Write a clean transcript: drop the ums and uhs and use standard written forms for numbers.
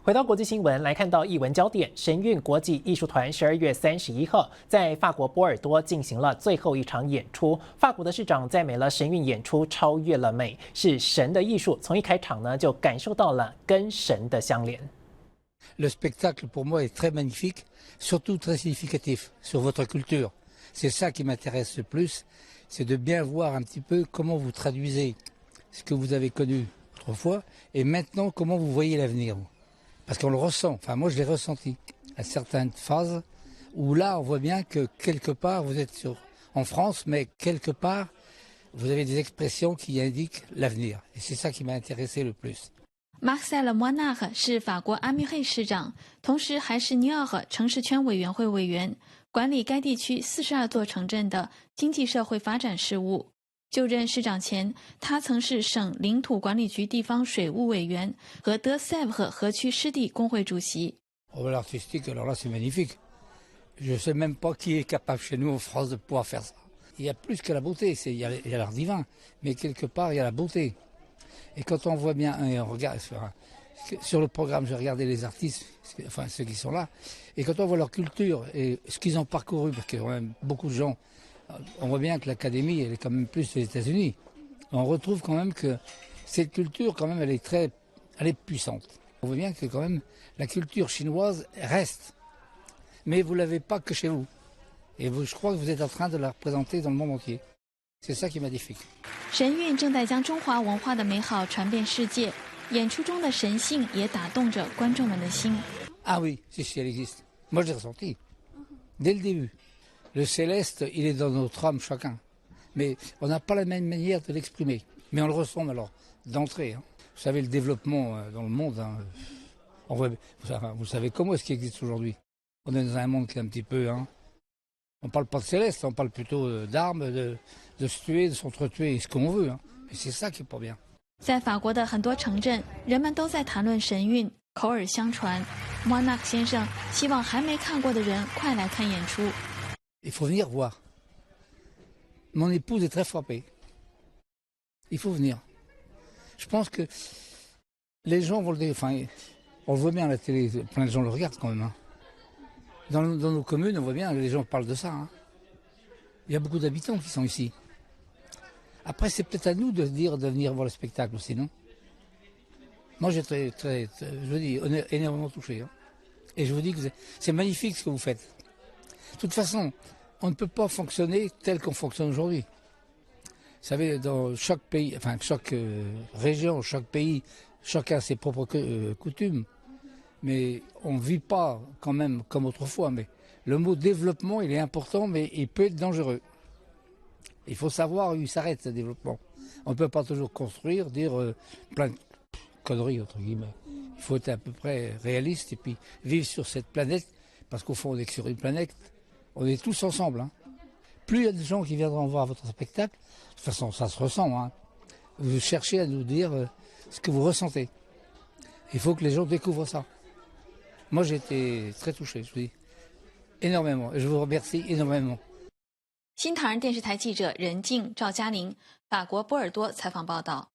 回到国际新闻，来看到艺文焦点，神韵国际艺术团12月31号在法国波尔多进行了最后一场演出。法国的市长赞美了神韵演出超越了美，是神的艺术。从一开场呢，就感受到了跟神的相连。Le spectacle pour moi est très magnifique, surtout très significatif sur votre culture. C'est ça qui m'intéresse le plus, c'est de bien voir un petit peu comment vous traduisez ce que vous avez connu autrefois et maintenant comment vous voyez l'avenir. Parce qu'on le ressent, enfin moi je l'ai ressenti à certaines phases où là on voit bien que quelque part vous êtes en France, mais quelque part vous avez des expressions qui indiquent l'avenir. Et c'est ça qui m'a intéressé le plus. Marcel Moinard 是法国阿米黑市长，同时还是尼奥尔城市圈委员会委员，管理该地区42座城镇的经济社会发展事务。就任市长前，他曾是省领土管理局地方水务委员和德塞维河区湿地工会主席。L'artistique, alors là c'est magnifique. Je sais même pas qui est capable chez nous en France de pouvoir faire ça. Il y a plus que la beauté, il y a l'art divin, mais quelque part il y a la beauté. Et quand on voit bien, et on regarde sur le programme, j'ai regardé les artistes, enfin ceux qui sont là, et quand on voit leur culture et ce qu'ils ont parcouru, parce qu'il y a quand même beaucoup de gens, on voit bien que l'académie, elle est quand même plus aux États-Unis. On retrouve quand même que cette culture, quand même, elle est puissante. On voit bien que quand même la culture chinoise reste, mais vous l'avez pas que chez vous. Et je crois que vous êtes en train de la représenter dans le monde entier. C'est ça qui est magnifique. 神韵正在将中华文化的美好传遍世界，演出中的神性也打动着观众们的心。Ah oui, si elle existe. Moi je l'ai ressenti dès le début. Le céleste, il est dans notre âme chacun. Mais on n'a pas la même manière de l'exprimer. Mais on le ressent alors, d'entrée. Hein. Vous savez, le développement dans le monde, hein, vous savez comment est-ce qu'il existe aujourd'hui. On est dans un monde qui est un petit peu... Hein, on ne parle pas de céleste, on parle plutôt d'armes, de se tuer, de s'entretuer, ce qu'on veut. Hein. Mais c'est ça qui est pas bien. 在法国的很多城镇，人们都在谈论神韵，口耳相传。莫纳克先生希望还没看过的人快来看演出。Il faut venir voir. Mon épouse est très frappée. Il faut venir. Je pense que les gens vont le... Enfin, on le voit bien à la télé, plein de gens le regardent quand même. Hein. Dans nos communes, on voit bien, les gens parlent de ça. Hein. Il y a beaucoup d'habitants qui sont ici. Après, c'est peut-être à nous de dire de venir voir le spectacle aussi, non? Moi, j'ai je vous dis, énormément touché. Hein. Et je vous dis que c'est magnifique ce que vous faites. De toute façon, on ne peut pas fonctionner tel qu'on fonctionne aujourd'hui. Vous savez, dans chaque pays, enfin chaque région, chaque pays, chacun a ses propres coutumes. Mais on ne vit pas quand même comme autrefois. Mais le mot développement, il est important, mais il peut être dangereux. Il faut savoir où il s'arrête ce développement. On ne peut pas toujours construire, dire plein de conneries, entre guillemets. Il faut être à peu près réaliste et puis vivre sur cette planète, parce qu'au fond, on est sur une planète, on est tous ensemble. Hein. Plus il y a de gens qui viendront voir votre spectacle, de toute façon, ça se ressent. Hein. Vous cherchez à nous dire ce que vous ressentez. Il faut que les gens découvrent ça. Moi, j'ai été très touché, je vous dis, énormément. Et je vous remercie énormément. 新唐人电视台记者任静、赵嘉玲，法国波尔多采访报道。